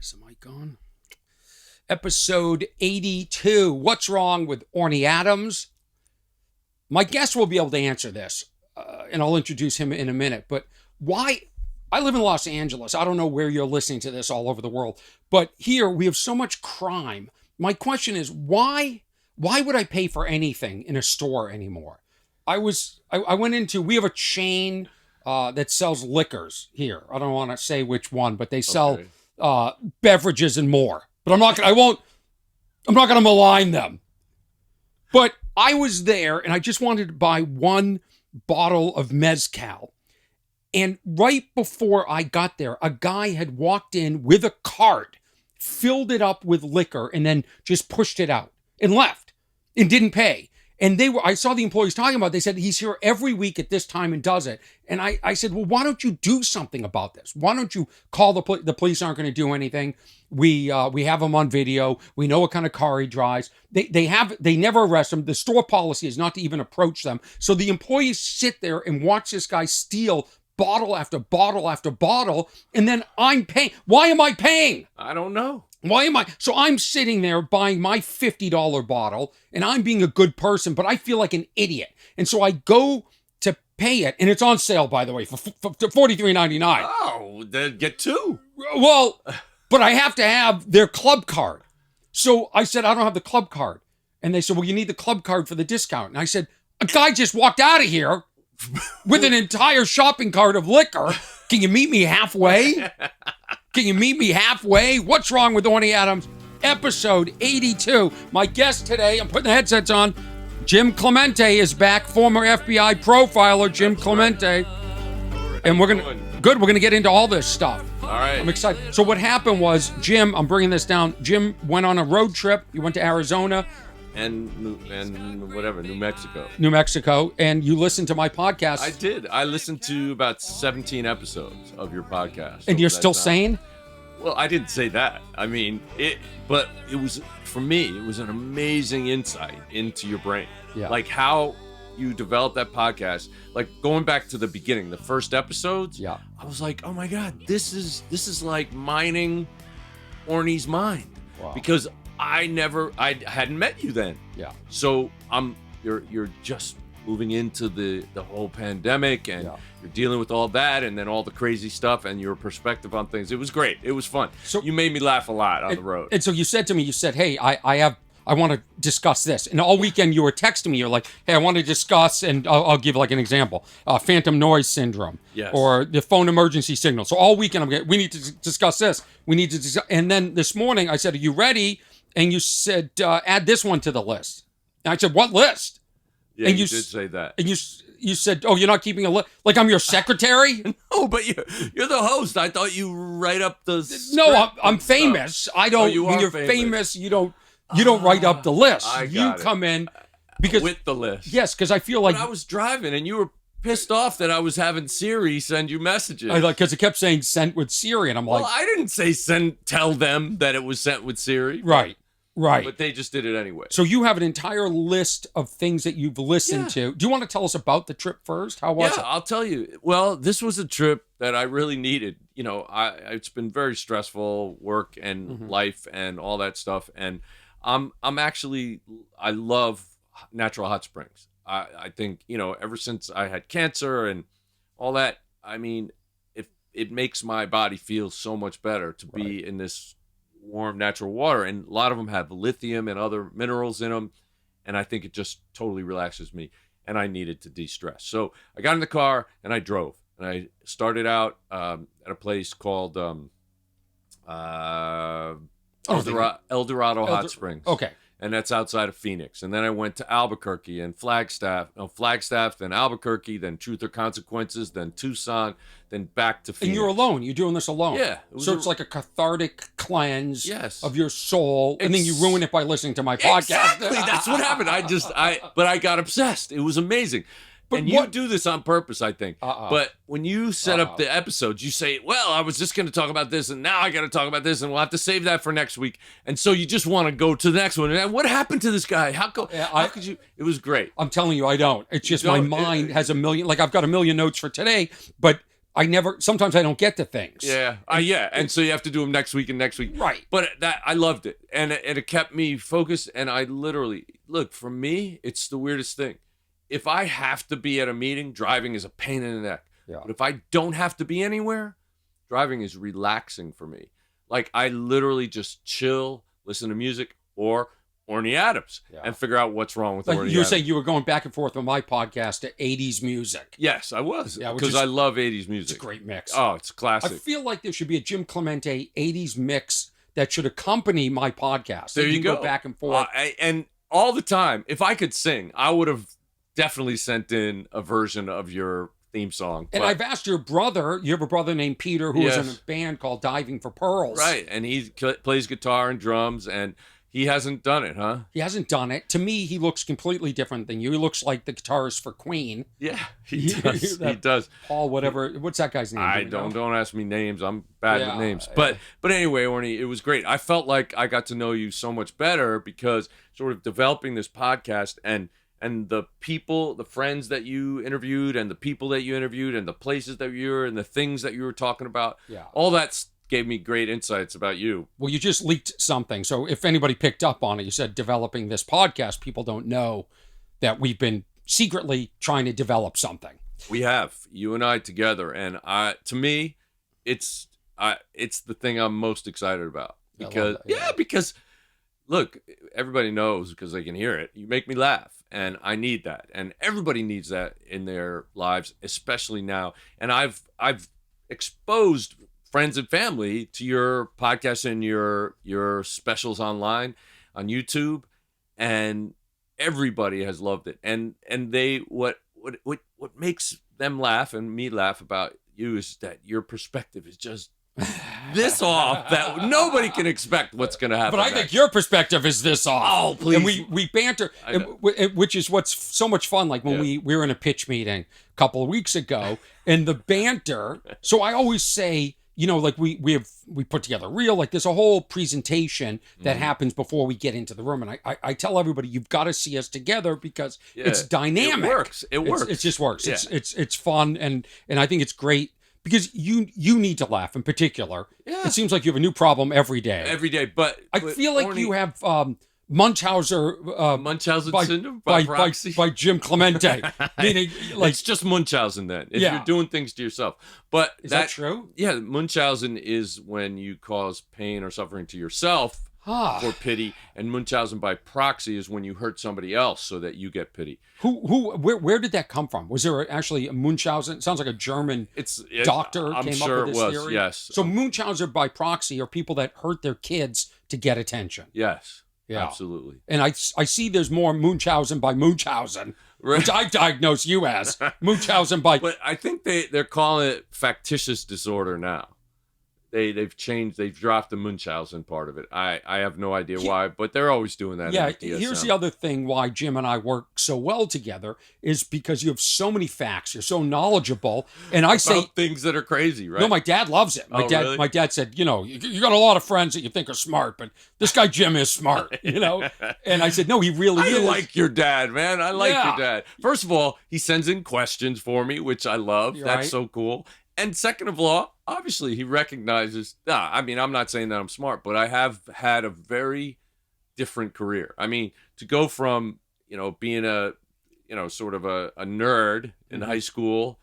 Is the mic on? Episode 82. What's wrong with Orny Adams? My guest will be able to answer this, and I'll introduce him in a minute. But why? I live in Los Angeles. I don't know where you're listening to this all over the world, but here we have so much crime. My question is, why would I pay for anything in a store anymore? I went into, we have a chain that sells liquors here. I don't want to say which one, but they sell beverages and more. But I'm not gonna malign them. But I was there and I just wanted to buy one bottle of mezcal. And right before I got there, a guy had walked in with a cart, filled it up with liquor, and then just pushed it out and left and didn't pay. And I saw the employees talking about it. They said, he's here every week at this time and does it. And I said, well, why don't you do something about this? Why don't you call the police? The police aren't going to do anything. We have him on video. We know what kind of car he drives. They never arrest him. The store policy is not to even approach them. So the employees sit there and watch this guy steal bottle after bottle after bottle. And then I'm paying. Why am I paying? I don't know. Why am I? So I'm sitting there buying my $50 bottle and I'm being a good person, but I feel like an idiot. And so I go to pay it, and it's on sale, by the way, for $43.99. Oh, then get two. Well, but I have to have their club card. So I said, I don't have the club card. And they said, well, you need the club card for the discount. And I said, a guy just walked out of here with an entire shopping cart of liquor. Can you meet me halfway? Can you meet me halfway? What's wrong with Orny Adams? Episode 82. My guest today, I'm putting the headsets on, Jim Clemente is back, former FBI profiler Jim Clemente. And we're going to get into all this stuff. All right. I'm excited. So what happened was, Jim, I'm bringing this down, Jim went on a road trip. You went to Arizona. And New Mexico. New Mexico, and you listened to my podcast. I did. I listened to about 17 episodes of your podcast. And you're still sane? Well, I didn't say that. I mean, but it was, for me, it was an amazing insight into your brain. Yeah. Like how you developed that podcast. Like going back to the beginning, the first episodes. Yeah. I was like, oh my God, this is like mining Orny's mind. Wow. Because I hadn't met you then. Yeah. So you're just moving into the whole pandemic, and you're dealing with all that, and then all the crazy stuff, and your perspective on things. It was great. It was fun. So you made me laugh a lot on the road. And so you said to me, hey, I want to discuss this. And all weekend you were texting me. You're like, hey, I want to discuss, and I'll give like an example, phantom noise syndrome, yes, or the phone emergency signal. So all weekend we need to discuss this. We need to discuss. And then this morning I said, are you ready? And you said, add this one to the list. And I said, what list? Yeah, and you did say that. And you said, oh, you're not keeping a list? Like I'm your secretary? No, but you're the host. I thought you write up the No, I'm famous. I don't. You when are you're famous, you don't write up the list. You come in because with the list. Yes, because I feel like I was driving and you were pissed off that I was having Siri send you messages. Because it kept saying sent with Siri, and I'm like, well, I didn't say tell them that it was sent with Siri. Right. But they just did it anyway. So you have an entire list of things that you've listened to. Do you want to tell us about the trip first? How was it? I'll tell you. Well, this was a trip that I really needed. You know, it's been very stressful, work and life and all that stuff. And I love natural hot springs. I think, ever since I had cancer and all that, I mean, it makes my body feel so much better to be in this warm natural water, and a lot of them have lithium and other minerals in them, and I think it just totally relaxes me, and I needed to de-stress. So I got in the car and I drove, and I started out at a place called El Dorado Hot Springs. Okay. And that's outside of Phoenix. And then I went to Albuquerque and Flagstaff, then Albuquerque, then Truth or Consequences, then Tucson, then back to Phoenix. And you're alone. You're doing this alone. Yeah. It's like a cathartic cleanse of your soul. And then you Ex- ruin it by listening to my podcast. Exactly. That's what happened. But I got obsessed. It was amazing. But you do this on purpose, I think. But when you set up the episodes, you say, well, I was just going to talk about this, and now I got to talk about this, and we'll have to save that for next week. And so you just want to go to the next one. And what happened to this guy? How could you? It was great. I'm telling you, I don't. It's just my mind has a million, like I've got a million notes for today, but sometimes I don't get to things. Yeah. And so you have to do them next week and next week. Right. But I loved it. And it kept me focused. And I literally, look, for me, it's the weirdest thing. If I have to be at a meeting, driving is a pain in the neck. Yeah. But if I don't have to be anywhere, driving is relaxing for me. Like, I literally just chill, listen to music, or Orny Adams, and figure out what's wrong with Orny Adams. You were saying you were going back and forth on my podcast to 80s music. Yes, I was. Yeah, because I love 80s music. It's a great mix. Oh, it's classic. I feel like there should be a Jim Clemente 80s mix that should accompany my podcast. There you go. Back and forth. And all the time, if I could sing, I would have definitely sent in a version of your theme song. And I've asked your brother, you have a brother named Peter who is in a band called Diving for Pearls. Right, and he plays guitar and drums, and he hasn't done it, huh? He hasn't done it. To me, he looks completely different than you. He looks like the guitarist for Queen. Yeah, he does. He does. Paul, whatever. What's that guy's name? Don't ask me names. I'm bad with names. But anyway, Orny, it was great. I felt like I got to know you so much better because sort of developing this podcast and the people, the friends that you interviewed and the people that you interviewed and the places that you were and the things that you were talking about. Yeah. All that gave me great insights about you. Well, you just leaked something. So if anybody picked up on it, you said developing this podcast, people don't know that we've been secretly trying to develop something. We have, you and I together. And to me, it's the thing I'm most excited about. Because, because look, everybody knows because they can hear it. You make me laugh. And I need that. And everybody needs that in their lives, especially now. And I've exposed friends and family to your podcast and your specials online on YouTube, and everybody has loved it. And they what makes them laugh and me laugh about you is that your perspective is just this off that nobody can expect what's going to happen. But I think your perspective is this off. Oh, please. And we banter, which is what's so much fun. Like when we were in a pitch meeting a couple of weeks ago, and the banter. So I always say, like we put together a reel, like there's a whole presentation that happens before we get into the room. And I tell everybody, you've got to see us together because it's dynamic. It works. It just works. Yeah. It's fun. And I think it's great. Because you need to laugh in particular. Yeah. It seems like you have a new problem every day. Every day, but I feel like you have Munchausen syndrome by proxy by Jim Clemente. Meaning, like, it's just Munchausen then. If you're doing things to yourself. But is that true? Yeah, Munchausen is when you cause pain or suffering to yourself for pity, and Munchausen by proxy is when you hurt somebody else so that you get pity. Where did that come from? Was there actually a Munchausen? It sounds like a German doctor I'm came sure up with it this was, theory. yes. So Munchausen by proxy are people that hurt their kids to get attention. Yes, absolutely. And I see there's more Munchausen by Munchausen, which I diagnose you as Munchausen by. But I think they're calling it factitious disorder now. They've changed. They've dropped the Munchausen part of it. I have no idea why, but they're always doing that. Yeah, here's the other thing why Jim and I work so well together is because you have so many facts. You're so knowledgeable, and I say things that are crazy, right? No, my dad loves it. Really? My dad said, you got a lot of friends that you think are smart, but this guy Jim is smart, And I said, no, he really is. I like your dad, man. I like your dad. First of all, he sends in questions for me, which I love. That's so cool. And second of all, obviously he recognizes, I'm not saying that I'm smart, but I have had a very different career. I mean, to go from, being a sort of a nerd in high school,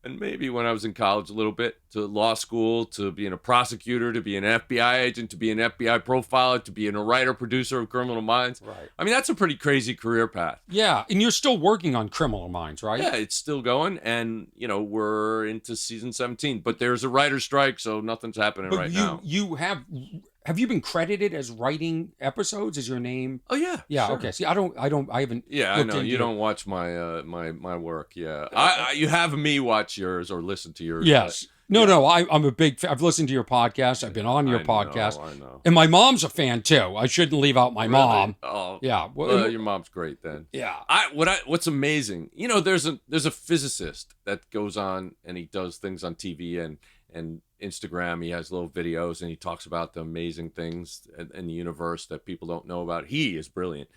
and maybe when I was in college a little bit, to law school, to being a prosecutor, to be an FBI agent, to be an FBI profiler, to being a writer, producer of Criminal Minds. Right. I mean, that's a pretty crazy career path. Yeah, and you're still working on Criminal Minds, right? Yeah, it's still going, and, we're into season 17. But there's a writer's strike, so nothing's happening now. You have you been credited as writing episodes? Is your name? Oh yeah. Yeah. Sure. Okay. See, I haven't. Yeah, I know you don't watch my my work. Yeah, you have me watch yours or listen to yours. Yes. No. I'm a big. I've listened to your podcast. I've been on your podcast. I know. And my mom's a fan too. I shouldn't leave out my mom. Oh. Yeah. Well, your mom's great then. Yeah. What's amazing? There's a physicist that goes on and he does things on TV and and Instagram. He has little videos and he talks about the amazing things in the universe that people don't know about. He is brilliant.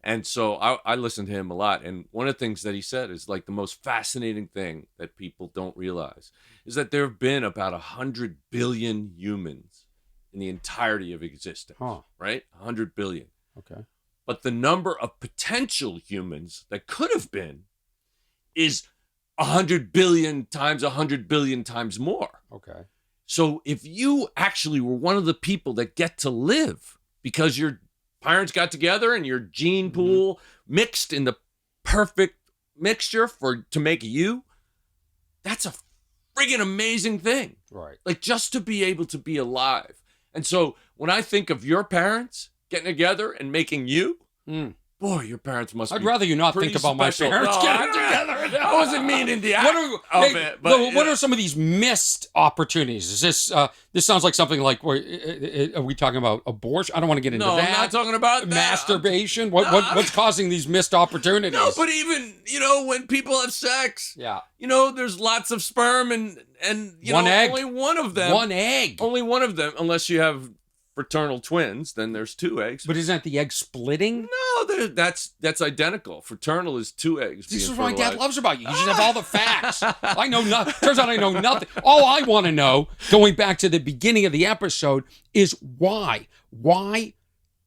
And so I listen to him a lot. And one of the things that he said is like the most fascinating thing that people don't realize is that there have been about 100 billion humans in the entirety of existence, right? 100 billion. Okay. But the number of potential humans that could have been is 100 billion times 100 billion times more. Okay. So if you actually were one of the people that get to live because your parents got together and your gene pool mixed in the perfect mixture to make you, that's a friggin' amazing thing. Right. Like just to be able to be alive. And so when I think of your parents getting together and making you, boy, your parents must I'd be rather you not think about special. my parents No, getting together. I wasn't meaning the What are some of these missed opportunities? Is this this sounds like something like are we talking about abortion? I don't want to get into that. I'm not talking about that. Masturbation. What's causing these missed opportunities? No, but even when people have sex, there's lots of sperm and one egg. only one of them. One egg. Only one of them, unless you have fraternal twins, then there's 2 eggs. But isn't that the egg splitting? No, that's identical. Fraternal is 2 eggs. This is what my dad loves about you. You should have all the facts. I know nothing. Turns out I know nothing. All I want to know, going back to the beginning of the episode, is why? Why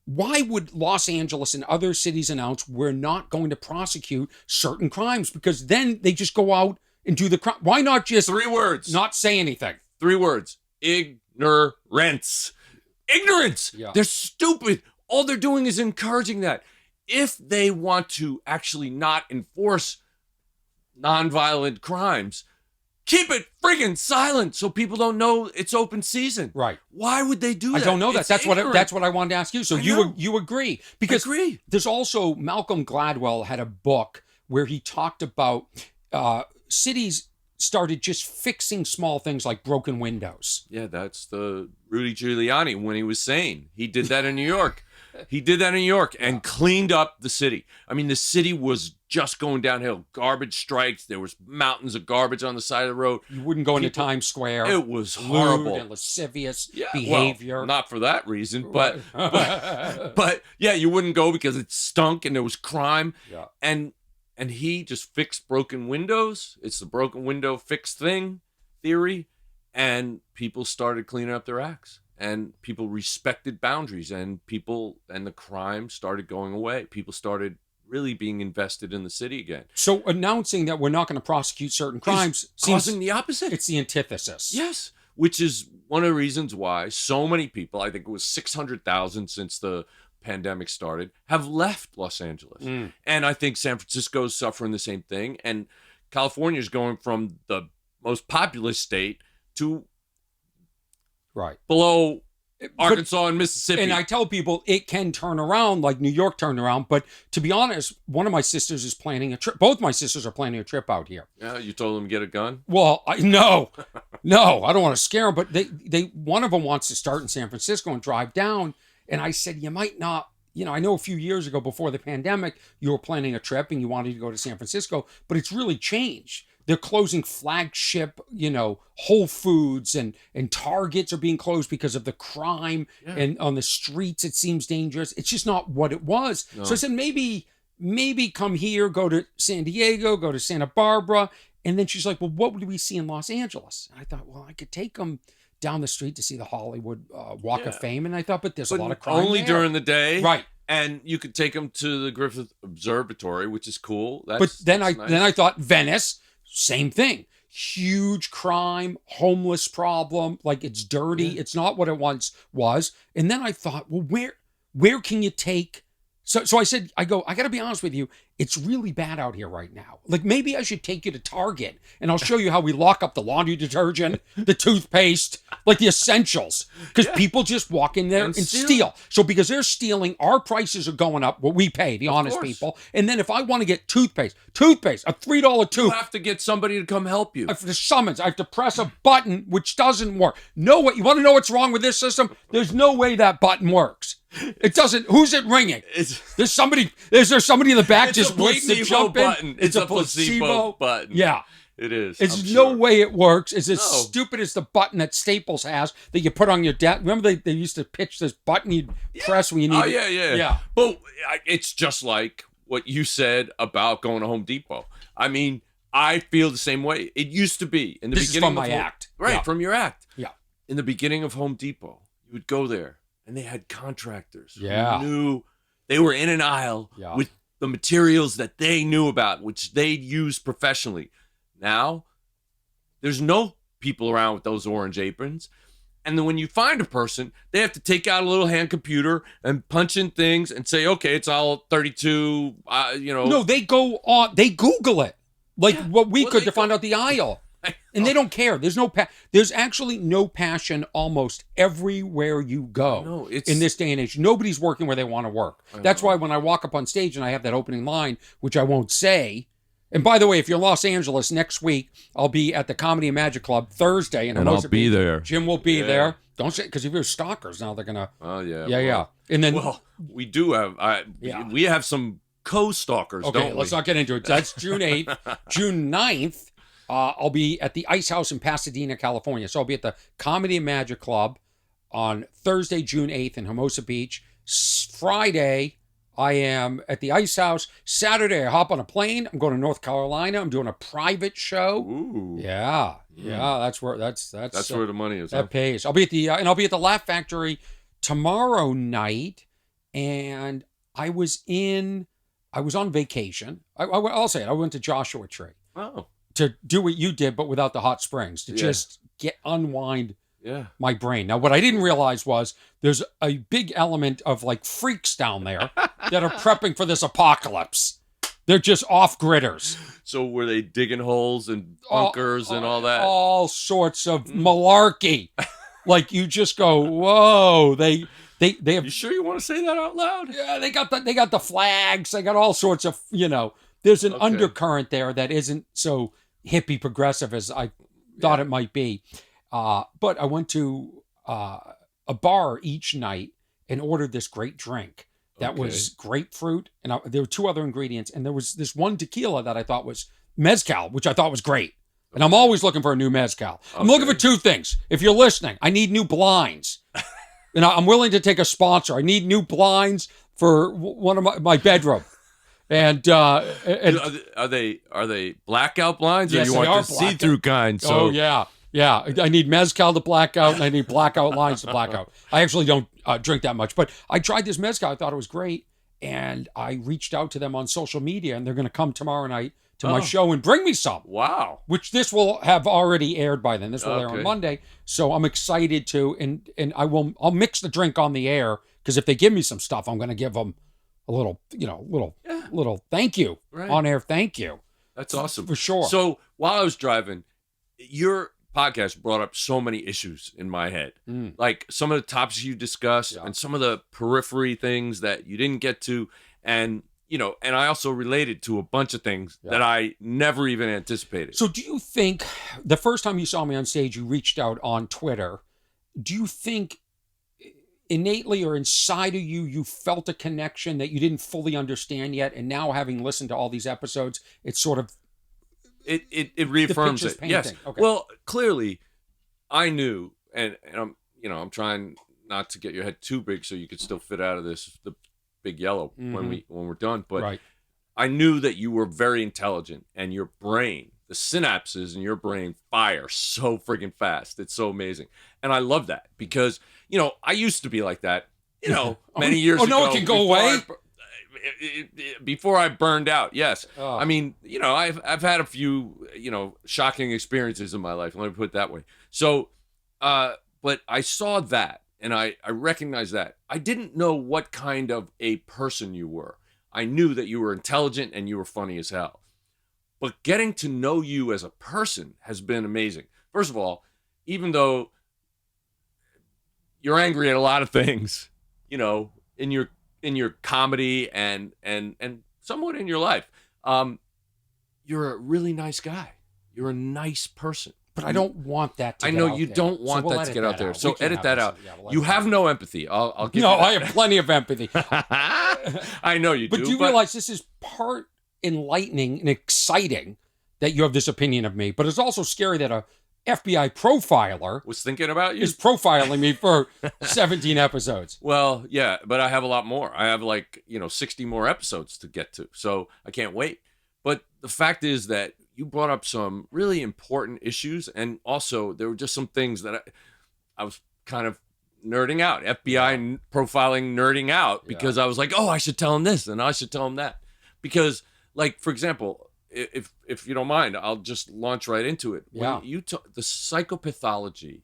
would Los Angeles and other cities announce we're not going to prosecute certain crimes? Because then they just go out and do the crime. Why not just 3 words? Not say anything. 3 words. Ignorance. Ignorance. Yeah. They're stupid. All they're doing is encouraging that. If they want to actually not enforce nonviolent crimes, keep it friggin' silent so people don't know it's open season. Right. Why would they do that? I don't know that. It's That's ignorant. what I wanted to ask you. So you agree? Because there's also Malcolm Gladwell had a book where he talked about cities started just fixing small things like broken windows. Yeah, that's the Rudy Giuliani when he was sane. He did that in New York. He did that in New York and cleaned up the city. I mean, the city was just going downhill. Garbage strikes. There was mountains of garbage on the side of the road. You wouldn't go into Times Square. It was horrible. And lascivious behavior. Well, not for that reason, but yeah, you wouldn't go because it stunk and there was crime. Yeah. And he just fixed broken windows. It's the broken window fix thing theory. And people started cleaning up their acts. And people respected boundaries. And the crime started going away. People started really being invested in the city again. So announcing that we're not going to prosecute certain crimes seems causing the opposite. It's the antithesis. Yes. Which is one of the reasons why so many people, I think it was 600,000 since the pandemic started, have left Los Angeles. And I think San Francisco is suffering the same thing. And California is going from the most populous state to below Arkansas and Mississippi. And I tell people it can turn around like New York turned around. But to be honest, one of my sisters is planning a trip. Both my sisters are planning a trip out here. Yeah, you told them to get a gun? Well, no, I don't want to scare them. But they one of them wants to start in San Francisco and drive down. And I said, you might not, I know a few years ago before the pandemic, you were planning a trip and you wanted to go to San Francisco, but it's really changed. They're closing flagship, Whole Foods and Targets are being closed because of the crime and on the streets. It seems dangerous. It's just not what it was. No. So I said, maybe come here, go to San Diego, go to Santa Barbara. And then she's like, well, what would we see in Los Angeles? And I thought, well, I could take them down the street to see the Hollywood Walk of Fame. And I thought, but there's a lot of crime only there. During the day. Right. And you could take them to the Griffith Observatory, which is cool. Then I thought Venice, same thing. Huge crime, homeless problem. Like it's dirty. Yeah. It's not what it once was. And then I thought, well, where can you take? So I said, I got to be honest with you. It's really bad out here right now. Like maybe I should take you to Target and I'll show you how we lock up the laundry detergent, the toothpaste, like the essentials. Because people just walk in there and steal. So because they're stealing, our prices are going up, what we pay, the honest people. And then if I want to get toothpaste, a $3 tooth. You have to get somebody to come help you. I have to summons. I have to press a button, which doesn't work. You want to know what's wrong with this system? There's no way that button works. It doesn't. Who's it ringing? There's somebody in the back just waiting to jump button. in. It's a placebo button. Yeah. It is. It's I'm no sure. way it works. It's as No. stupid as the button that Staples has that you put on your desk. Remember they used to pitch this button you'd press when you need Oh, yeah. But it's just like what you said about going to Home Depot. I mean, I feel the same way. It used to be in the This is beginning from my of act. Right, Yeah. from your act. Yeah. In the beginning of Home Depot, you would go there and they had contractors Yeah. who knew they were in an aisle Yeah. with the materials that they knew about, which they'd use professionally. Now, there's no people around with those orange aprons. And then when you find a person, they have to take out a little hand computer and punch in things and say, okay, it's all 32, No, they go on. They Google it, like what we Well, could they to find out the aisle, and they don't care. There's no there's actually no passion almost everywhere you go. No, it's in this day and age, nobody's working where they want to work. That's why when I walk up on stage and I have that opening line, which I won't say. And by the way, if you're in Los Angeles next week, I'll be at the Comedy and Magic Club Thursday, and I'll be there. Jim will be there. Don't say, because if you're stalkers now, they're gonna. Oh yeah. Yeah. And then we do have. We have some co-stalkers. okay, don't we? let's not get into it. That's June 8th. June 9th, I'll be at the Ice House in Pasadena, California. So I'll be at the Comedy and Magic Club on Thursday, June 8th in Hermosa Beach. Friday, I am at the Ice House. Saturday, I hop on a plane. I'm going to North Carolina. I'm doing a private show. Ooh. Yeah. That's where that's where the money is. that pays. I'll be at the and I'll be at the Laugh Factory tomorrow night. And I was on vacation. I'll say it. I went to Joshua Tree Oh. to do what you did, but without the hot springs, to just unwind Yeah. my brain. Now, what I didn't realize was there's a big element of like freaks down there that are prepping for this apocalypse. They're just off-gridders. So were they digging holes and bunkers and all that? All sorts of malarkey. Like you just go, whoa. They have. You sure you want to say that out loud? Yeah, they got the flags. They got all sorts of, there's an undercurrent there that isn't so hippie progressive as I thought it might be. But I went to a bar each night and ordered this great drink that was grapefruit. And there were two other ingredients. And there was this one tequila that I thought was mezcal, which I thought was great. And I'm always looking for a new mezcal. I'm looking for two things. If you're listening, I need new blinds. And I'm willing to take a sponsor. I need new blinds for one of my bedroom. And are they blackout blinds, Yes, or you they want are the see-through kind? So oh yeah. I need mezcal to black out, and I need blackout lines to black out. I actually don't drink that much, but I tried this mezcal. I thought it was great, and I reached out to them on social media, and they're going to come tomorrow night to my show and bring me some. Wow. Which this will have already aired by then. This will air on Okay. Monday, so I'm excited to, and I'll mix the drink on the air, because if they give me some stuff, I'm going to give them a little, little thank you on air. Thank you. That's awesome. For sure. So while I was driving, your podcast brought up so many issues in my head. Like some of the topics you discussed and some of the periphery things that you didn't get to. And, and I also related to a bunch of things that I never even anticipated. So do you think the first time you saw me on stage, you reached out on Twitter? Do you think innately or inside of you felt a connection that you didn't fully understand yet? And now having listened to all these episodes, it's sort of, it reaffirms it. Yes. Okay. Well, clearly I knew, and I'm trying not to get your head too big so you could still fit out of the big yellow when we're done. But I knew that you were very intelligent, and your brain, the synapses in your brain fire so freaking fast. It's so amazing. And I love that because, I used to be like that, many years ago. Oh, no, it can go away? Before I burned out, yes. Oh. I mean, I've had a few, shocking experiences in my life. Let me put it that way. So, but I saw that, and I recognized that. I didn't know what kind of a person you were. I knew that you were intelligent and you were funny as hell. But getting to know you as a person has been amazing. First of all, even though you're angry at a lot of things, in your comedy and somewhat in your life, you're a really nice guy. You're a nice person. but I don't want that to I get know out you there. don't want we'll that to get out there. We So can edit have that this. out. Yeah, we'll You edit have that. no empathy. I'll give No, you that. I have plenty of empathy. I know you But do. do you realize this is part enlightening and exciting that you have this opinion of me, but it's also scary that a FBI profiler Was thinking about you. is profiling me for 17 episodes. Well, yeah, but I have a lot more. I have 60 more episodes to get to. So I can't wait. But the fact is that you brought up some really important issues. And also there were just some things that I was kind of nerding out, FBI profiling nerding out, because I was like, oh, I should tell him this and I should tell him that. Because for example, if you don't mind, I'll just launch right into it. Yeah. When you the psychopathology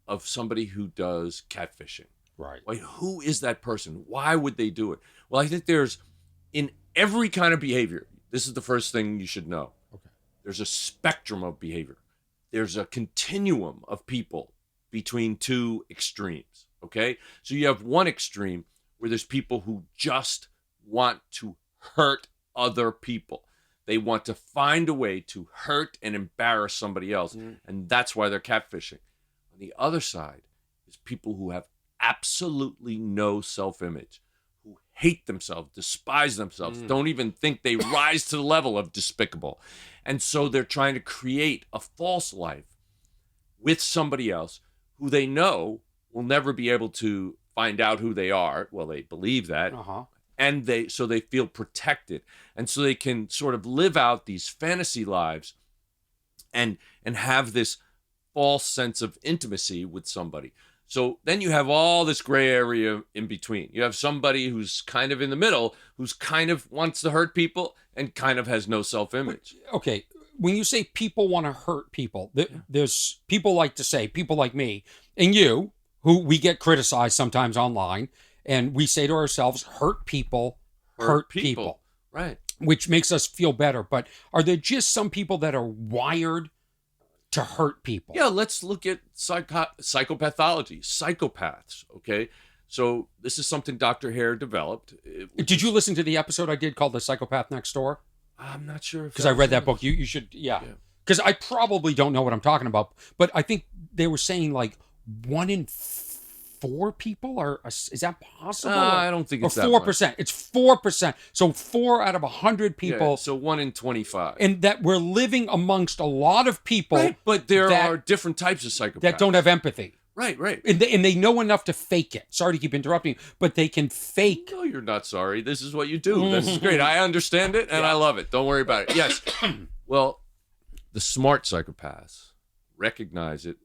of somebody who does catfishing. Right. Like, who is that person? Why would they do it? Well, I think there's, in every kind of behavior, this is the first thing you should know. Okay. There's a spectrum of behavior. There's a continuum of people between two extremes. Okay. So you have one extreme where there's people who just want to hurt other people. They want to find a way to hurt and embarrass somebody else. And that's why they're catfishing. On the other side is people who have absolutely no self-image, who hate themselves, despise themselves, don't even think they rise to the level of despicable. And so they're trying to create a false life with somebody else who they know will never be able to find out who they are. Well, they believe that. And they feel protected. And so they can sort of live out these fantasy lives and have this false sense of intimacy with somebody. So then you have all this gray area in between. You have somebody who's kind of in the middle, who's kind of wants to hurt people and kind of has no self-image. Okay. When you say people want to hurt people, there's people like to say, people like me and you, who we get criticized sometimes online, and we say to ourselves, hurt people, hurt people. Right. Which makes us feel better. But are there just some people that are wired to hurt people? Yeah, let's look at psychopathology, psychopaths, okay? So this is something Dr. Hare developed. Did you listen to the episode I did called The Psychopath Next Door? I'm not sure. Because I read that book. You should, yeah. Because I probably don't know what I'm talking about. But I think they were saying like 1 in 4 people are, is that possible? I don't think it's that 4%. much. It's 4%. So 4 out of 100 people. Yeah, so 1 in 25. And that we're living amongst a lot of people. Right, but there are different types of psychopaths. That don't have empathy. Right. And they know enough to fake it. Sorry to keep interrupting, but they can fake. No, you're not sorry. This is what you do. This is great. I understand it and I love it. Don't worry about it. Yes. Well, the smart psychopaths recognize it,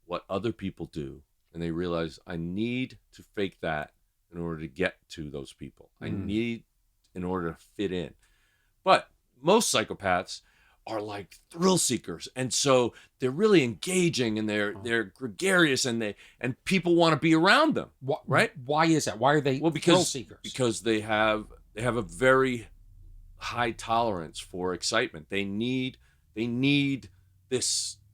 what other people do, and they realize I need to fake that in order to get to those people. I need in order to fit in. But most psychopaths are like thrill seekers, and so they're really engaging and they're gregarious and people want to be around them. Right? Why is that? Why are they thrill seekers? Because they have a very high tolerance for excitement. They need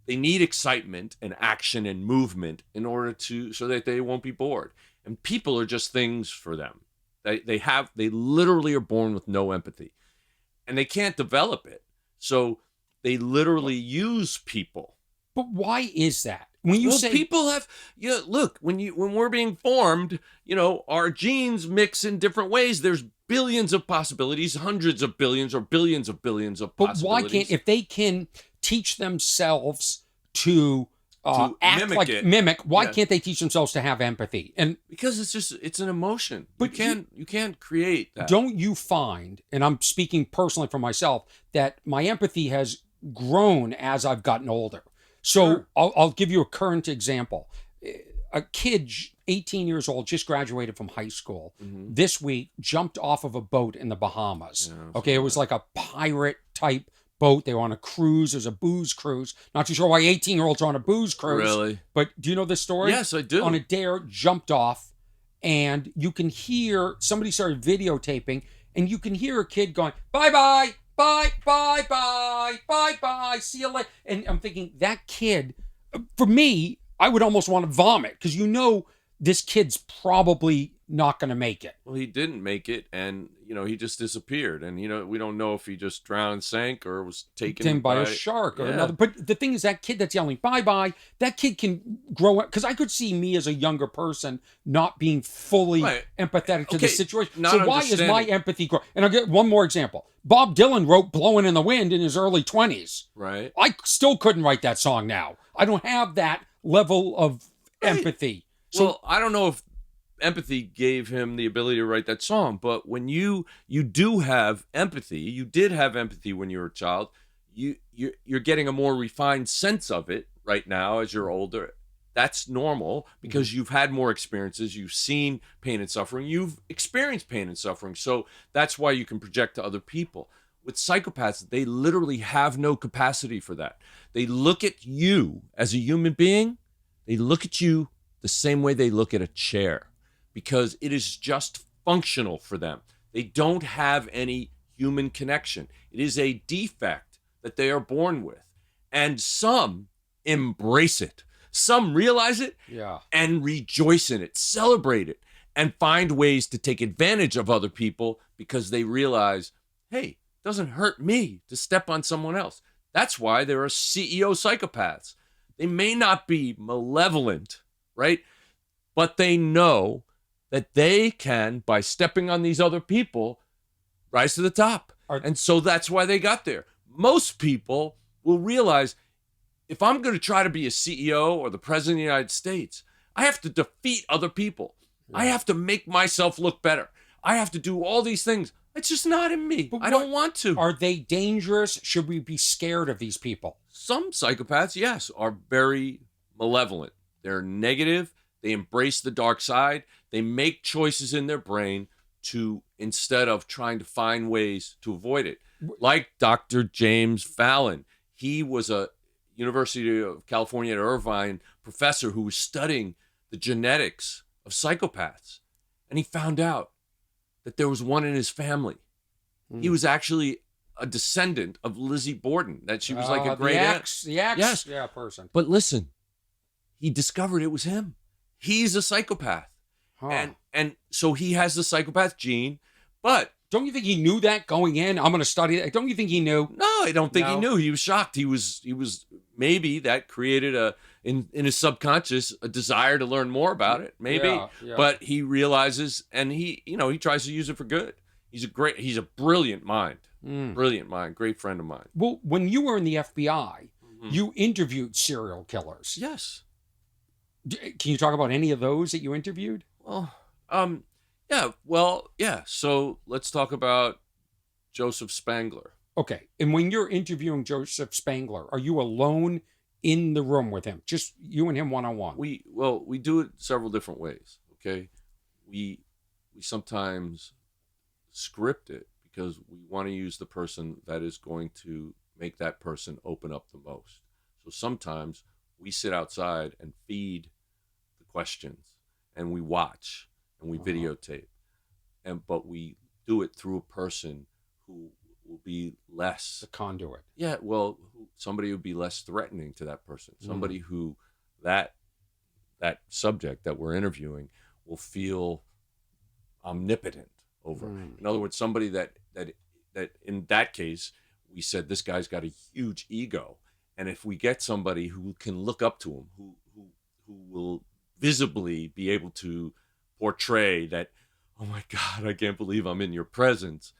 excitement and action and movement in order so that they won't be bored. And people are just things for them. They literally are born with no empathy, and they can't develop it. So they literally use people. But why is that? When you say people have, look, when we're being formed, our genes mix in different ways. There's billions of possibilities, hundreds of billions or billions of billions of possibilities. But why can't, if they can teach themselves to act mimic, why can't they teach themselves to have empathy? And because it's an emotion. But you can't create that. Don't you find, and I'm speaking personally for myself, that my empathy has grown as I've gotten older? So sure. I'll give you a current example. A kid, 18 years old, just graduated from high school. This week, jumped off of a boat in the Bahamas. Okay, it was like a pirate type boat. They were on a cruise. It was a booze cruise. Not too sure why 18-year-olds are on a booze cruise. Really? But do you know this story? Yes, I do. On a dare, jumped off, and you can hear, somebody started videotaping, and you can hear a kid going, bye-bye, bye-bye, see you later. And I'm thinking, that kid, for me, I would almost want to vomit, because this kid's probably not going to make it. Well, he didn't make it, and he just disappeared, and we don't know if he just drowned, sank, or was taken By a shark or Yeah. another. But the thing is, that kid that's yelling bye-bye, that kid can grow up. Because I could see me as a younger person not being fully Right. empathetic to the Okay, situation. not So why is my understanding. empathy grow? And I'll get one more example. Bob Dylan wrote "Blowing in the Wind" in his early 20s. Right. I still couldn't write that song now. I don't have that level of empathy. So Well, I don't know if empathy gave him the ability to write that song, but when you do have empathy, you did have empathy when you were a child. You're getting a more refined sense of it right now as you're older. That's normal because you've had more experiences. You've seen pain and suffering. You've experienced pain and suffering. So that's why you can project to other people. With psychopaths, they literally have no capacity for that. They look at you as a human being. They look at you the same way they look at a chair because it is just functional for them. They don't have any human connection. It is a defect that they are born with. And some embrace it. Some realize it yeah. and rejoice in it, celebrate it, and find ways to take advantage of other people because they realize, hey, it doesn't hurt me to step on someone else. That's why there are CEO psychopaths. They may not be malevolent, right? But they know that they can, by stepping on these other people, rise to the top. And so that's why they got there. Most people will realize, if I'm going to try to be a CEO or the president of the United States, I have to defeat other people. Yeah. I have to make myself look better. I have to do all these things. It's just not in me. I don't want to. Are they dangerous? Should we be scared of these people? Some psychopaths, yes, are very malevolent. They're negative. They embrace the dark side. They make choices in their brain to, instead of trying to find ways to avoid it. Like Dr. James Fallon. He was a University of California at Irvine professor who was studying the genetics of psychopaths. And he found out that there was one in his family. He was actually a descendant of Lizzie Borden, that she was like a great aunt. The ex Yes. Yeah, person. But listen, he discovered it was him. He's a psychopath. Huh. And so he has the psychopath gene, but don't you think he knew that going in? I'm going to study that. Don't you think he knew? No, I don't think he knew. He was shocked. He was maybe that created in his subconscious a desire to learn more about it. Maybe. Yeah. But he realizes, and he tries to use it for good. He's a brilliant mind. Brilliant mind, great friend of mine. Well, when you were in the FBI, you interviewed serial killers. Yes. Can you talk about any of those that you interviewed? Well, yeah. So let's talk about Joseph Spangler. Okay. And when you're interviewing Joseph Spangler, are you alone in the room with him? Just you and him one-on-one? We do it several different ways. Okay. We sometimes script it because we want to use the person that is going to make that person open up the most. So sometimes we sit outside and feed the questions and we watch and we videotape, but we do it through a person who will be less the conduit. Yeah, well, somebody who would be less threatening to that person. Somebody who that subject that we're interviewing will feel omnipotent over. In other words, somebody that in that case we said this guy's got a huge ego, and if we get somebody who can look up to him, who will visibly be able to portray that, oh my God, I can't believe I'm in your presence,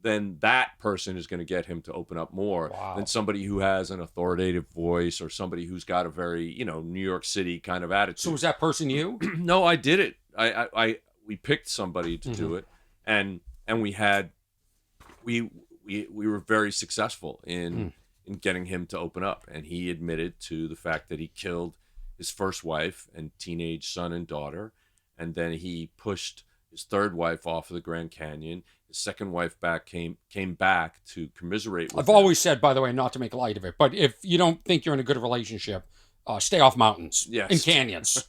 then that person is going to get him to open up more than somebody who has an authoritative voice or somebody who's got a very, New York City kind of attitude. So was that person you? No, I did it. We picked somebody to do it, and we were very successful in getting him to open up, and he admitted to the fact that he killed his first wife and teenage son and daughter, and then he pushed his third wife off of the Grand Canyon. His second wife came back to commiserate with I've always said, by the way, not to make light of it, but if you don't think you're in a good relationship, stay off mountains and canyons.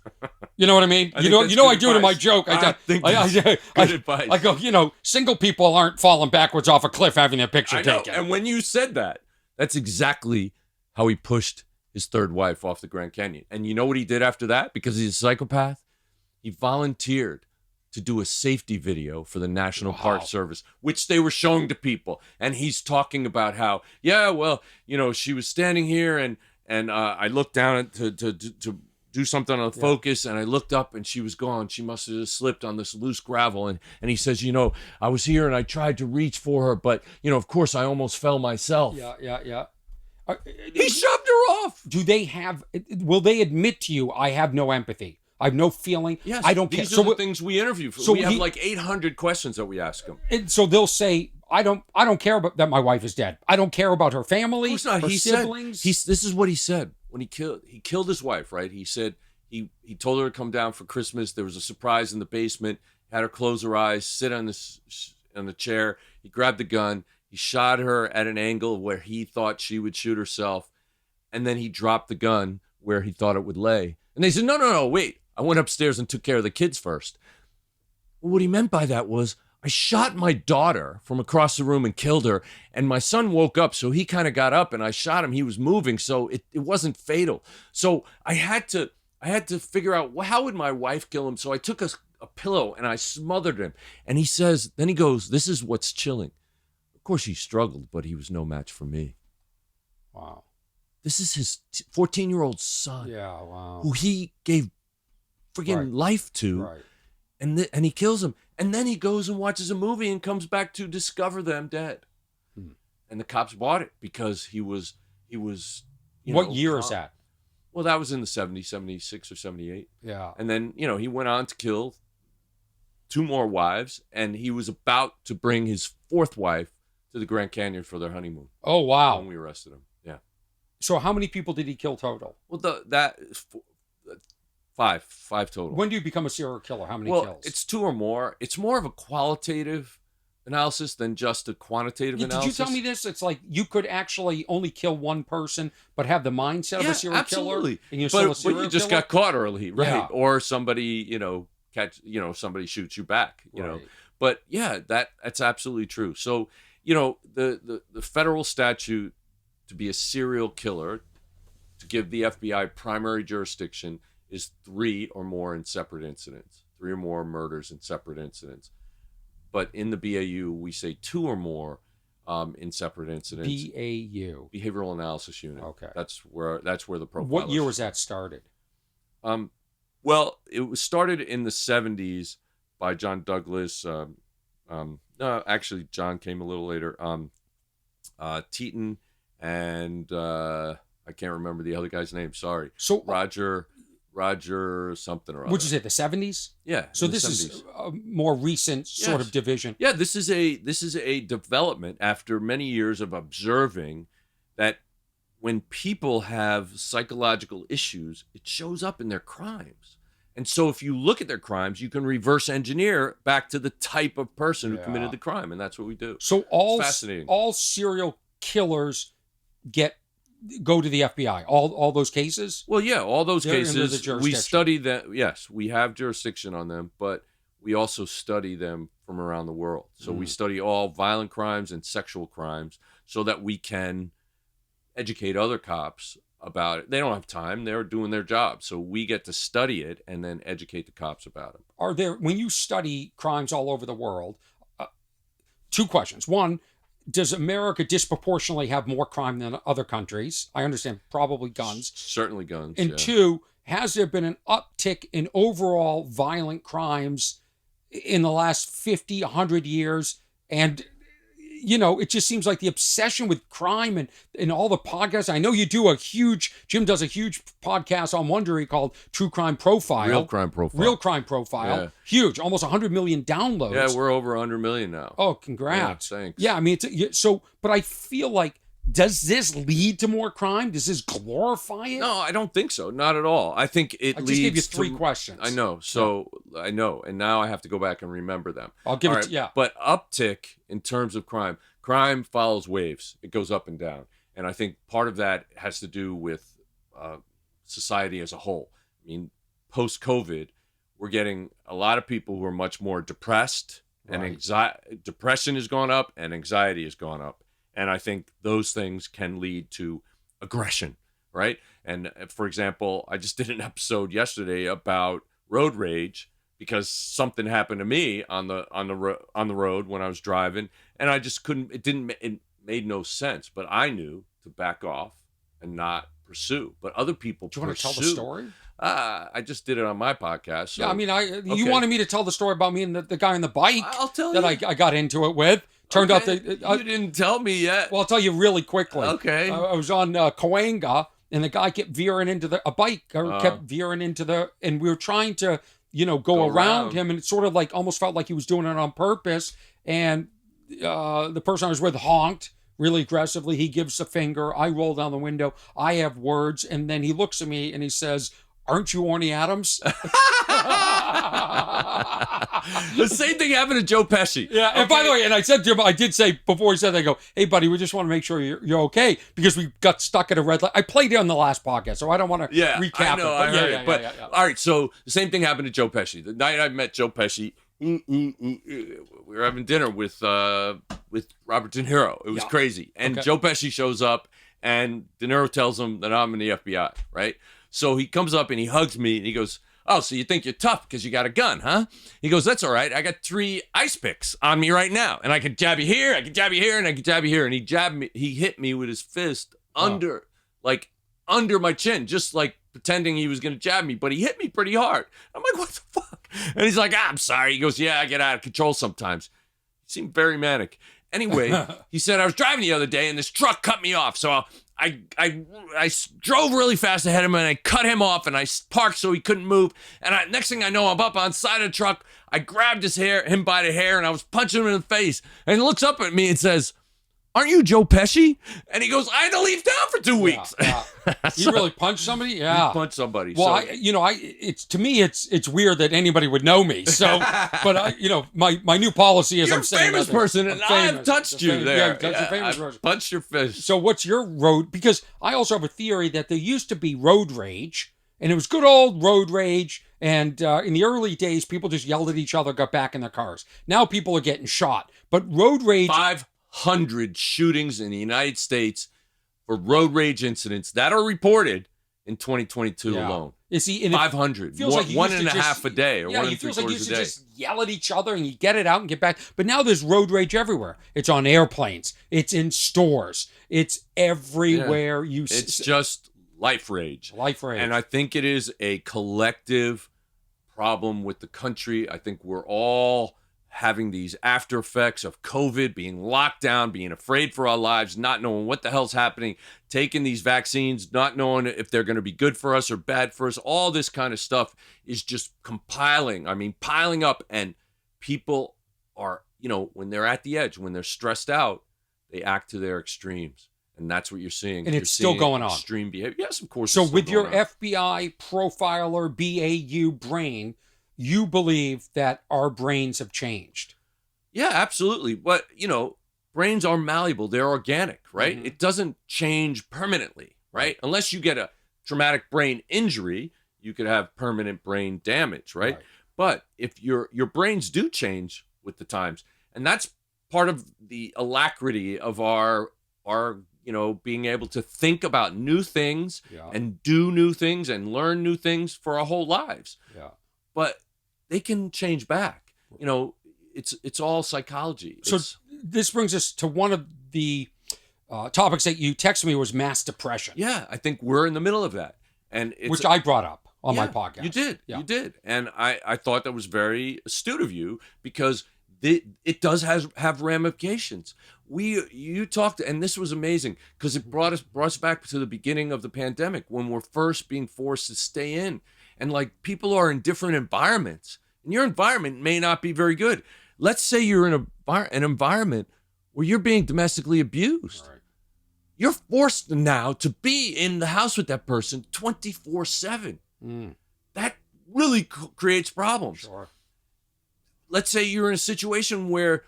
You know what I mean? I do it in my joke. I think good advice. I go, single people aren't falling backwards off a cliff having their picture taken. And when you said that, that's exactly how he pushed his third wife off the Grand Canyon. And you know what he did after that? Because he's a psychopath? He volunteered to do a safety video for the National Wow. Park Service, which they were showing to people. And he's talking about how, yeah, well, you know, she was standing here and I looked down to do something on the focus, and I looked up and she was gone. She must have just slipped on this loose gravel. And he says, you know, I was here and I tried to reach for her, but, you know, of course I almost fell myself. Yeah. He shoved her off. Do they have, will they admit to you, I have no empathy? I have no feeling. Yes, I don't care. These are the things we interview for. So we have like 800 questions that we ask him. And so they'll say, I don't care about that my wife is dead. I don't care about her family, Of course not. her He siblings. said, this is what he said when he killed his wife, right? He said he told her to come down for Christmas. There was a surprise in the basement. Had her close her eyes, sit on the chair. He grabbed the gun. He shot her at an angle where he thought she would shoot herself. And then he dropped the gun where he thought it would lay. And they said, no, wait. I went upstairs and took care of the kids first. Well, what he meant by that was, I shot my daughter from across the room and killed her. And my son woke up, so he kind of got up and I shot him. He was moving, so it wasn't fatal. So I had to figure out, well, how would my wife kill him? So I took a pillow and I smothered him. And he says, then he goes, this is what's chilling. Of course, he struggled, but he was no match for me. Wow. This is his 14-year-old son. Yeah, wow. Who he gave friggin' life to. Right. And he kills him. And then he goes and watches a movie and comes back to discover them dead. And the cops bought it because he was What year is that? Well, that was in the 70s, 76 or 78. Yeah. And then, you know, he went on to kill 2 more wives, and he was about to bring his 4th wife to the Grand Canyon for their honeymoon. Oh, wow. When we arrested him. Yeah. So how many people did he kill total? Well, that is 5 total. When do you become a serial killer? How many Well, kills? it's 2 or more. It's more of a qualitative analysis than just a quantitative analysis. Did you tell me this? It's like you could actually only kill one person, but have the mindset of a serial absolutely. killer. And you're but, still a serial you just killer? got caught early, right? Yeah. Or somebody, somebody shoots you back, you know. But yeah, that's absolutely true. So, you know, the federal statute to be a serial killer, to give the FBI primary jurisdiction, is 3 or more in separate incidents, 3 or more murders in separate incidents. But in the BAU, we say 2 or more in separate incidents. BAU, Behavioral Analysis Unit. Okay, that's where the profile. What year was that started? Well, it was started in the 70s by John Douglas. No, actually, John came a little later. Teton and I can't remember the other guy's name. Sorry. So Roger something or other. Which is it? The 70s? Yeah. So this 70s. Is a more recent sort of division. Yeah, this is a development after many years of observing that when people have psychological issues, it shows up in their crimes. And so if you look at their crimes, you can reverse engineer back to the type of person who committed the crime, and that's what we do. So fascinating. All serial killers go to the FBI. All those cases? Well, yeah, all those cases. We study that. Yes, we have jurisdiction on them, but we also study them from around the world. So we study all violent crimes and sexual crimes so that we can educate other cops about it. They don't have time. They're doing their job. So we get to study it and then educate the cops about it. When you study crimes all over the world, 2 questions. One, does America disproportionately have more crime than other countries? I understand probably guns. Certainly guns. And 2, has there been an uptick in overall violent crimes in the last 50, 100 years? And, you know, it just seems like the obsession with crime and all the podcasts. I know you do Jim does a huge podcast on Wondery called True Crime Profile. Real Crime Profile. Yeah. Huge, almost 100 million downloads. Yeah, we're over 100 million now. Oh, congrats. Yeah, thanks. Yeah, I mean, but I feel like, does this lead to more crime? Does this glorify it? No, I don't think so. Not at all. I think it leads to... I just gave you 3 questions. I know. So, I know. And now I have to go back and remember them. I'll give it to you. But uptick in terms of crime follows waves. It goes up and down. And I think part of that has to do with society as a whole. I mean, post-COVID, we're getting a lot of people who are much more depressed. And depression has gone up and anxiety has gone up. And I think those things can lead to aggression, right? And for example, I just did an episode yesterday about road rage because something happened to me on the road when I was driving, and I just couldn't. It made no sense. But I knew to back off and not pursue. But other people Do you want to tell the story? I just did it on my podcast. So, Yeah, I mean, you wanted me to tell the story about me and the guy on the bike. I'll tell that you. I got into it with. Turned out that you didn't tell me yet. Well, I'll tell you really quickly. Okay. I was on Cahuenga, and the guy kept veering into a bike kept veering into and we were trying to, go around him, and it sort of like almost felt like he was doing it on purpose. And the person I was with honked really aggressively. He gives a finger. I roll down the window. I have words, and then he looks at me and he says, "Aren't you Orny Adams?" The same thing happened to Joe Pesce. Yeah, and by the way, and I did say before he said that, I go, "Hey, buddy, we just want to make sure you're okay," because we got stuck at a red light. I played it on the last podcast, so I don't want to recap it. But all right, so the same thing happened to Joe Pesce. The night I met Joe Pesce, we were having dinner with Robert De Niro. It was crazy, and Joe Pesce shows up, and De Niro tells him that I'm in the FBI, right? So he comes up and he hugs me and he goes, "Oh, so you think you're tough because you got a gun, huh?" He goes, "That's all right. I got 3 ice picks on me right now, and I can jab you here, I can jab you here, and I can jab you here." And he jabbed me. He hit me with his fist under my chin, just like pretending he was going to jab me, but he hit me pretty hard. I'm like, "What the fuck?" And he's like, "I'm sorry." He goes, "Yeah, I get out of control sometimes." He seemed very manic. Anyway, he said, "I was driving the other day, and this truck cut me off, so I drove really fast ahead of him, and I cut him off, and I parked so he couldn't move. And next thing I know, I'm up on the side of the truck. I grabbed him by the hair, and I was punching him in the face. And he looks up at me and says, 'Aren't you Joe Pesce?' And he goes, 'I had to leave town for 2 weeks.'" You really punched somebody? Yeah. You punched somebody. Well, it's to me, it's weird that anybody would know me. So, but my new policy is you're I'm saying a famous person, and I've touched you there. Yeah, famous person. Punched your fist. So, what's your road? Because I also have a theory that there used to be road rage, and it was good old road rage. And in the early days, people just yelled at each other, got back in their cars. Now people are getting shot. But road rage. 500 shootings in the United States for road rage incidents that are reported in 2022 alone. You see, and 500. Feels like one and a half a day, or 1 and 3 feels quarters like you a used day. to just yell at each other and you get it out and get back. But now there's road rage everywhere. It's on airplanes. It's in stores. It's everywhere. It's just life rage. Life rage. And I think it is a collective problem with the country. I think we're all having these after effects of COVID, being locked down, being afraid for our lives, not knowing what the hell's happening, taking these vaccines, not knowing if they're going to be good for us or bad for us. All this kind of stuff is just piling up. And people are, when they're at the edge, when they're stressed out, they act to their extremes. And that's what you're seeing. And it's still going on. Extreme behavior. Yes, of course. So with your FBI profiler BAU brain, you believe that our brains have changed. Yeah, absolutely. But, brains are malleable. They're organic, right? Mm-hmm. It doesn't change permanently, right? Unless you get a traumatic brain injury, you could have permanent brain damage, right? But if your brains do change with the times, and that's part of the alacrity of our being able to think about new things and do new things and learn new things for our whole lives. Yeah. But they can change back. It's all psychology. So this brings us to one of the topics that you texted me was mass depression. Yeah, I think we're in the middle of that. And which I brought up on my podcast. You did. And I thought that was very astute of you because it does have ramifications. You talked, and this was amazing because it brought us back to the beginning of the pandemic when we're first being forced to stay in. And people are in different environments, and your environment may not be very good. Let's say you're in an environment where you're being domestically abused. Right. You're forced now to be in the house with that person 24/7. That really creates problems. Sure. Let's say you're in a situation where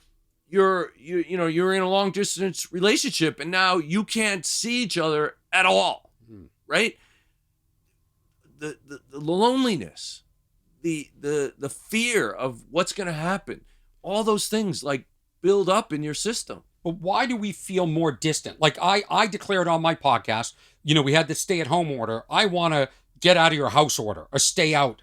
you're in a long distance relationship, and now you can't see each other at all, right? The loneliness, the fear of what's going to happen, all those things build up in your system. But why do we feel more distant? I declared on my podcast, we had the stay-at-home order. I want to get out of your house order, a stay out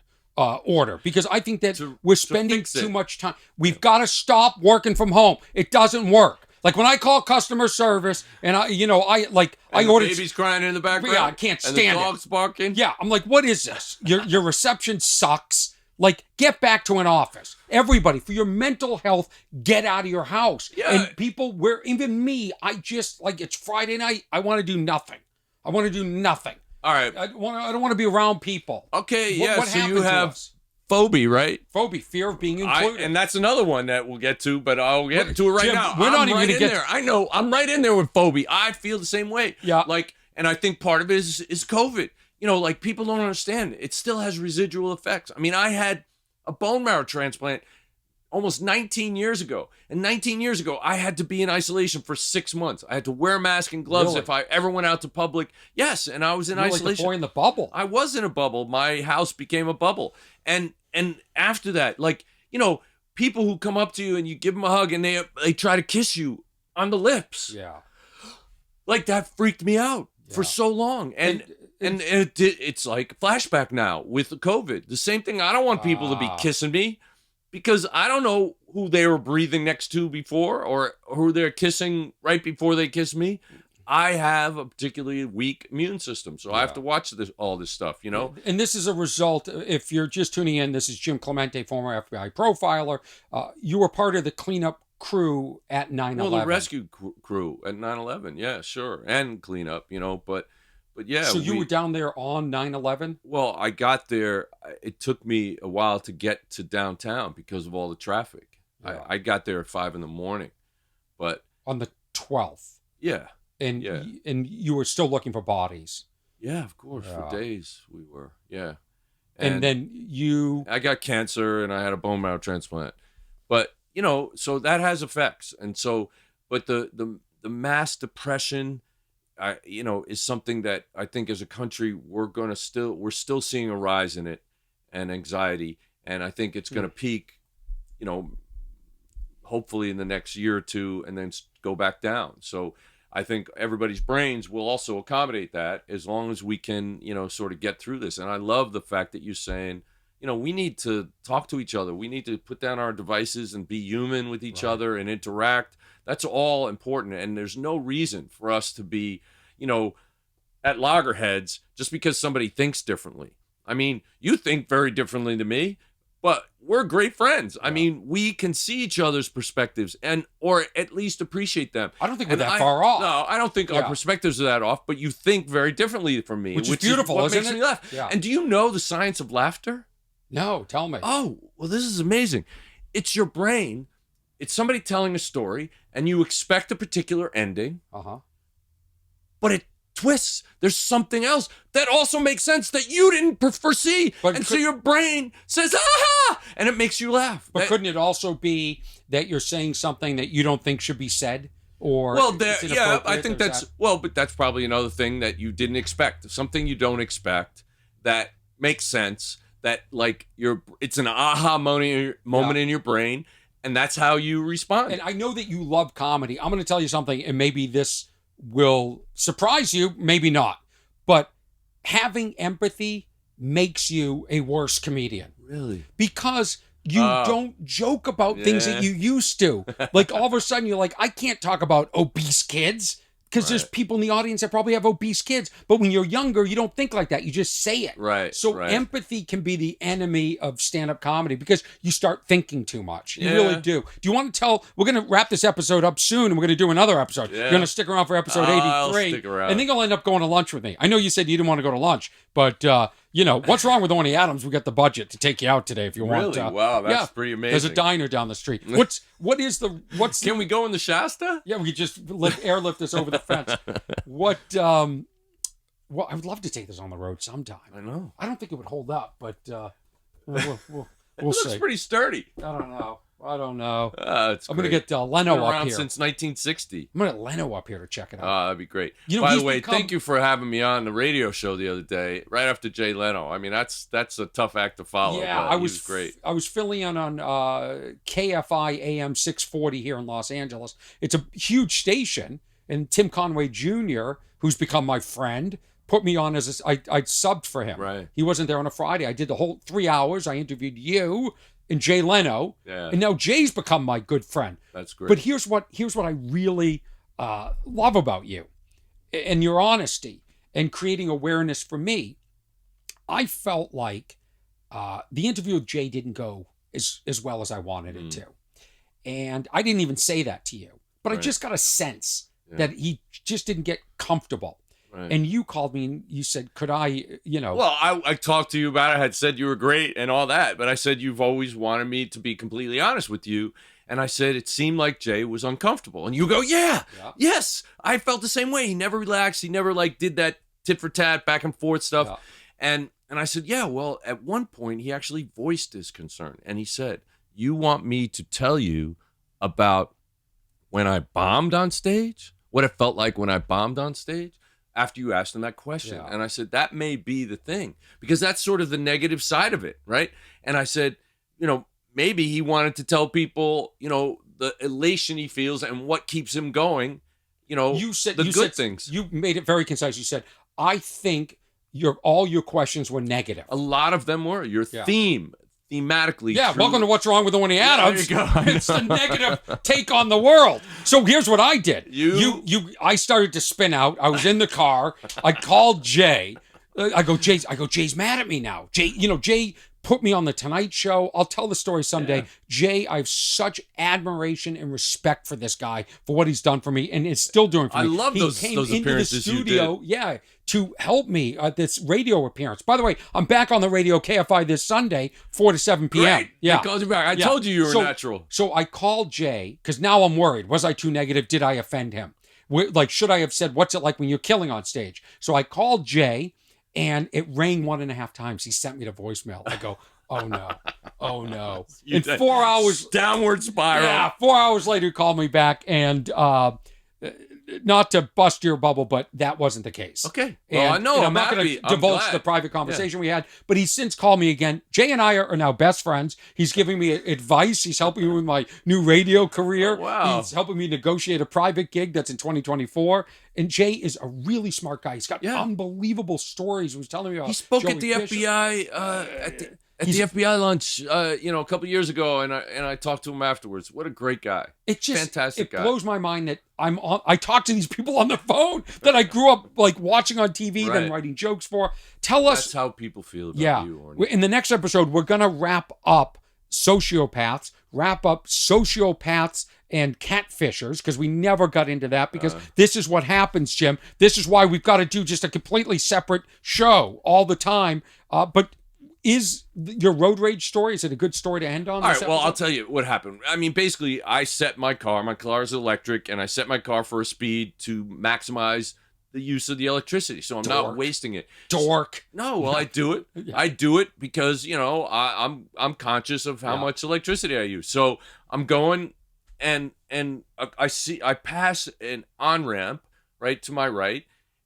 order, because I think that To we're spending fix it. too much time. We've got to stop working from home. It doesn't work. Like when I call customer service and I And ordered. the baby's crying in the background. Yeah, I can't stand it. And the dog's barking. Yeah, I'm like, what is this? Your reception sucks. Like, get back to an office. Everybody, for your mental health, get out of your house. Yeah. And people, even me, I just, like, it's Friday night. I want to do nothing. I want to do nothing. All right. I don't want to be around people. Okay. What Yeah. So happened you to have us? phobia, right? Phobia, fear of being included. And that's another one that we'll get to, but I'll get to it right Jim, now. we're not I'm even right gonna in get there. I know. I'm right in there with phobia. I feel the same way. Yeah. Like, and I think part of it is COVID. You know, like people don't understand. It still has residual effects. I mean, I had a bone marrow transplant almost 19 years ago. And 19 years ago, I had to be in isolation for 6 months. I had to wear a mask and gloves Really? if I ever went out to public. Yes, and I was in You're like isolation. the boy in the bubble. I was in a bubble. My house became a bubble. And after that, like, you know, people who come up to you and you give them a hug and they try to kiss you on the lips. Yeah. Like that freaked me out for so long. And it's like a flashback now with the COVID. The same thing. I don't want people to be kissing me because I don't know who they were breathing next to before or who they're kissing right before they kiss me. I have a particularly weak immune system, so I have to watch all this stuff, you know? And this is a result, if you're just tuning in, this is Jim Clemente, former FBI profiler. You were part of the cleanup crew at 9/11. Well, the rescue crew at 9/11, yeah, sure. And cleanup, you know, but yeah. So you were down there on 9/11? Well, I got there. It took me a while to get to downtown because of all the traffic. Yeah. I got there at 5 a.m, but On the 12th. yeah. And Yeah. and you were still looking for bodies. Yeah, of course. Yeah. For days we were. Yeah. And then you... I got cancer and I had a bone marrow transplant. But, you know, so that has effects. And so, but the mass depression, you know, is something that I think as a country, we're still seeing a rise in it and anxiety. And I think it's going to peak, you know, hopefully in the next year or two and then go back down. So I think everybody's brains will also accommodate that as long as we can, you know, sort of get through this. And I love the fact that you're saying, you know, we need to talk to each other. We need to put down our devices and be human with each other and interact. That's all important. And there's no reason for us to be, you know, at loggerheads just because somebody thinks differently. I mean, you think very differently to me, but we're great friends. I mean, we can see each other's perspectives or at least appreciate them. I don't think we're that far off. No, I don't think our perspectives are that off, but you think very differently from me. Which is beautiful, what isn't makes it? me laugh. Yeah. And do you know the science of laughter? No, tell me. Oh, well, this is amazing. It's your brain. It's somebody telling a story, and you expect a particular ending, but it twists. There's something else that also makes sense that you didn't foresee. So your brain says, aha, and it makes you laugh. But couldn't it also be that you're saying something that you don't think should be said? Or well, I think but that's probably another thing that you didn't expect. Something you don't expect that makes sense. That like it's an aha moment in your brain, and that's how you respond. And I know that you love comedy. I'm going to tell you something, and maybe this will surprise you, maybe not. But having empathy makes you a worse comedian. Really? Because you don't joke about things that you used to. Like all of a sudden you're like, I can't talk about obese kids because there's people in the audience that probably have obese kids. But when you're younger, you don't think like that. You just say it. Right. So empathy can be the enemy of stand-up comedy because you start thinking too much. You really do. Do you want to tell? We're going to wrap this episode up soon, and we're going to do another episode. You're going to stick around for episode 83. I'll stick around. And then you'll end up going to lunch with me. I know you said you didn't want to go to lunch, but you know, what's wrong with Orny Adams? We got the budget to take you out today if you want. Really? Wow, that's pretty amazing. There's a diner down the street. Can we go in the Shasta? Yeah, we could just airlift this over the fence. Well, I would love to take this on the road sometime. I know. I don't think it would hold up, but we'll it looks see. Pretty sturdy. I don't know. I'm going to get Leno up here. Since 1960. I'm going to get Leno up here to check it out. That'd be great. By the way, thank you for having me on the radio show the other day, right after Jay Leno. I mean, that's a tough act to follow. Yeah, he was great. I was filling in on KFI AM 640 here in Los Angeles. It's a huge station, and Tim Conway Jr., who's become my friend, put me on I subbed for him. Right. He wasn't there on a Friday. I did the whole 3 hours. I interviewed you and Jay Leno. Yeah. And now Jay's become my good friend. That's great. But here's what I really love about you and your honesty and creating awareness for me. I felt like the interview with Jay didn't go as well as I wanted it to. And I didn't even say that to you. But I just got a sense that he just didn't get comfortable. Right. And you called me and you said, could I, Well, I talked to you about it. I had said you were great and all that. But I said, you've always wanted me to be completely honest with you. And I said, it seemed like Jay was uncomfortable. And you go, yes, I felt the same way. He never relaxed. He never did that tit for tat, back and forth stuff. Yeah. And I said, yeah, well, at one point he actually voiced his concern. And he said, you want me to tell you about when I bombed on stage? What it felt like when I bombed on stage? After you asked him that question. Yeah. And I said, that may be the thing, because that's sort of the negative side of it, right? And I said, maybe he wanted to tell people, the elation he feels and what keeps him going, you said, the good things. You made it very concise. You said, I think all your questions were negative. A lot of them were. Your thematically. Yeah, welcome to What's Wrong with Orny Adams. There you go. It's the negative take on the world. So here's what I did. I started to spin out. I was in the car. I called Jay. I go, Jay's mad at me now. Jay put me on the Tonight Show. I'll tell the story someday. Yeah. Jay, I have such admiration and respect for this guy, for what he's done for me and is still doing for me. I love those appearances into the studio, to help me at this radio appearance. By the way, I'm back on the radio KFI this Sunday, 4 to 7 p.m. Great. Yeah. I called you back. I told you were natural. So I called Jay, because now I'm worried. Was I too negative? Did I offend him? Should I have said, what's it like when you're killing on stage? So I called Jay, and it rang 1.5 times. He sent me the voicemail. I go, oh no. In 4 hours. Downward spiral. Yeah, 4 hours later, he called me back, and not to bust your bubble, but that wasn't the case. Okay. Well, I know. I'm not going to divulge the private conversation we had, but he's since called me again. Jay and I are now best friends. He's giving me advice. He's helping me with my new radio career. Oh, wow. He's helping me negotiate a private gig that's in 2024. And Jay is a really smart guy. He's got unbelievable stories. He was telling me about. He spoke Joey at the Fisher. FBI at the FBI lunch, a couple years ago, and I talked to him afterwards. What a great guy! It just fantastic guy. It blows my mind that I talk to these people on the phone that I grew up watching on TV, then writing jokes for. Tell us. That's how people feel about you, Orny. In the next episode, we're gonna wrap up sociopaths, and catfishers, because we never got into that, because this is what happens, Jim. This is why we've got to do just a completely separate show all the time. But is your road rage story, is it a good story to end on? All right, well, I'll tell you what happened. I mean, basically, I set my car is electric, and I set my car for a speed to maximize the use of the electricity, so I'm not wasting it. Dork. No, well, I do it. I do it because, I'm conscious of how much electricity I use. So I'm going, and I pass an on-ramp right to my right,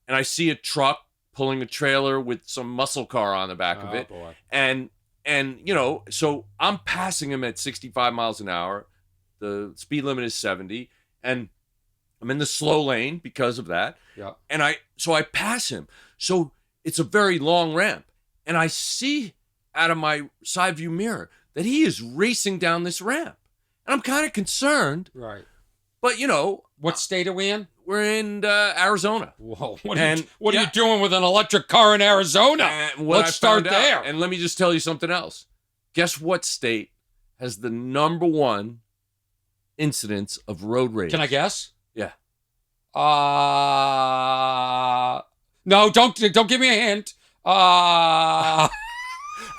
and I see a truck pulling a trailer with some muscle car on the back of it. Boy. And so I'm passing him at 65 miles an hour. The speed limit is 70, and I'm in the slow lane because of that. Yeah. And I pass him. So it's a very long ramp, and I see out of my side view mirror that he is racing down this ramp. And I'm kind of concerned. Right. But, what state are we in? We're in Arizona. Whoa. What are you doing with an electric car in Arizona? Let's start there. And let me just tell you something else. Guess what state has the #1 incidence of road rage? Can I guess? Yeah. No, don't give me a hint.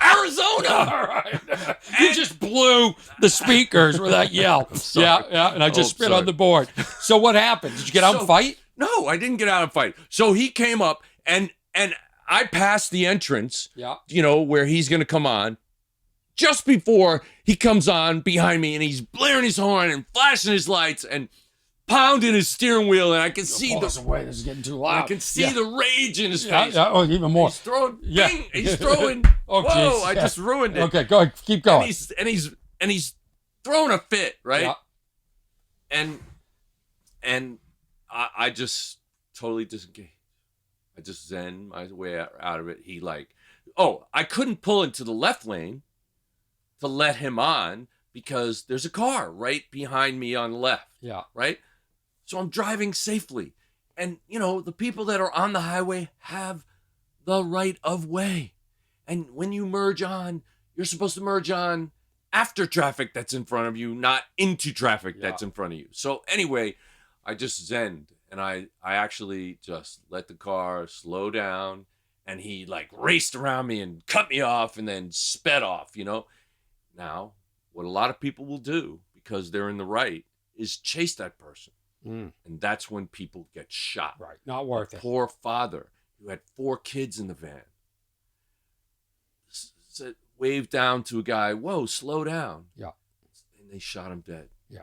Arizona. All right. You just blew the speakers with that yell. Yeah, and I just spit on the board. So what happened? Did you get out and fight? No, I didn't get out and fight. So he came up, and I passed the entrance, where he's going to come on. Just before he comes on behind me, and he's blaring his horn and flashing his lights and pounding his steering wheel, and I can see this is getting too loud. I can see the rage in his face. Yeah, even more. He's throwing. Bing, he's throwing. Oh, whoa! I just ruined it. Okay, go ahead. Keep going. And he's throwing a fit, right? Yeah. And I just totally disengaged. I just zen my way out of it. He I couldn't pull into the left lane to let him on because there's a car right behind me on the left. Yeah. Right? So I'm driving safely. And, the people that are on the highway have the right of way. And when you merge on, you're supposed to merge on after traffic that's in front of you, not into traffic that's in front of you. So anyway, I just zenned, and I actually just let the car slow down, and he raced around me and cut me off and then sped off, Now, what a lot of people will do because they're in the right is chase that person. And that's when people get shot. Right. Not worth it. Poor father who had 4 kids in the van. Waved down to a guy, whoa, slow down. Yeah. And they shot him dead. Yeah.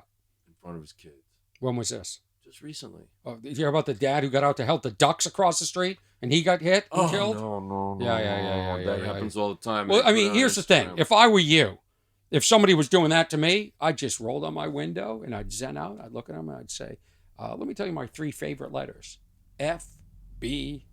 In front of his kids. When was this? Just recently. Oh, did you hear about the dad who got out to help the ducks across the street and he got hit and killed? No. Yeah. That happens all the time. Well, I mean, here's the thing. If I were you, if somebody was doing that to me, I'd just roll down my window and I'd zen out. I'd look at them and I'd say, let me tell you my 3 favorite letters. FBI.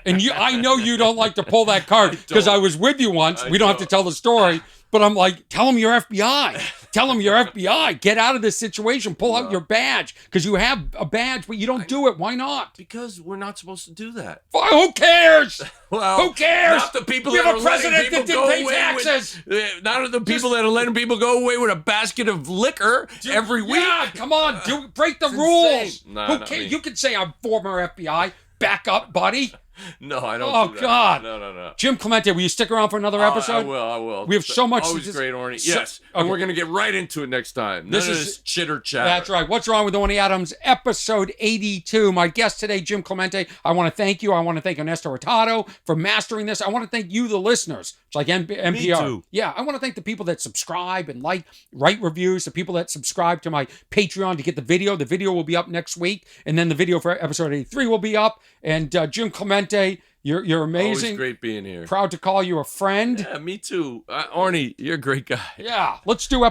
And I know you don't like to pull that card because I was with you once. We don't have to tell the story, but I'm like, tell them you're FBI. Tell them you're FBI. Get out of this situation. Pull out your badge because you have a badge, but you don't do it. Why not? Because we're not supposed to do that. Who cares? Well, who cares? Not the people we that have are a president that didn't pay taxes. Not the people that are letting people go away with a basket of liquor every week. Yeah, come on. Break the rules. No, who cares? You can say I'm former FBI. Back up, buddy. No, I don't. Oh, do that. God. No. Jim Clemente, will you stick around for another episode? I will. We have so much. Always great, Orny. Yes. Okay. And we're going to get right into it next time. None of this chitter chatter. That's right. What's Wrong with Orny Adams, episode 82. My guest today, Jim Clemente. I want to thank you. I want to thank Ernesto Hurtado for mastering this. I want to thank you, the listeners. It's like NPR. Me too. Yeah, I want to thank the people that subscribe and write reviews, the people that subscribe to my Patreon to get the video. The video will be up next week, and then the video for episode 83 will be up. And Jim Clemente, you're amazing. Always great being here. Proud to call you a friend. Yeah, me too. Orny, you're a great guy. Yeah. Let's do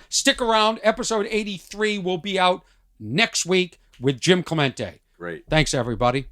stick around. Episode 83 will be out next week with Jim Clemente. Great. Thanks, everybody.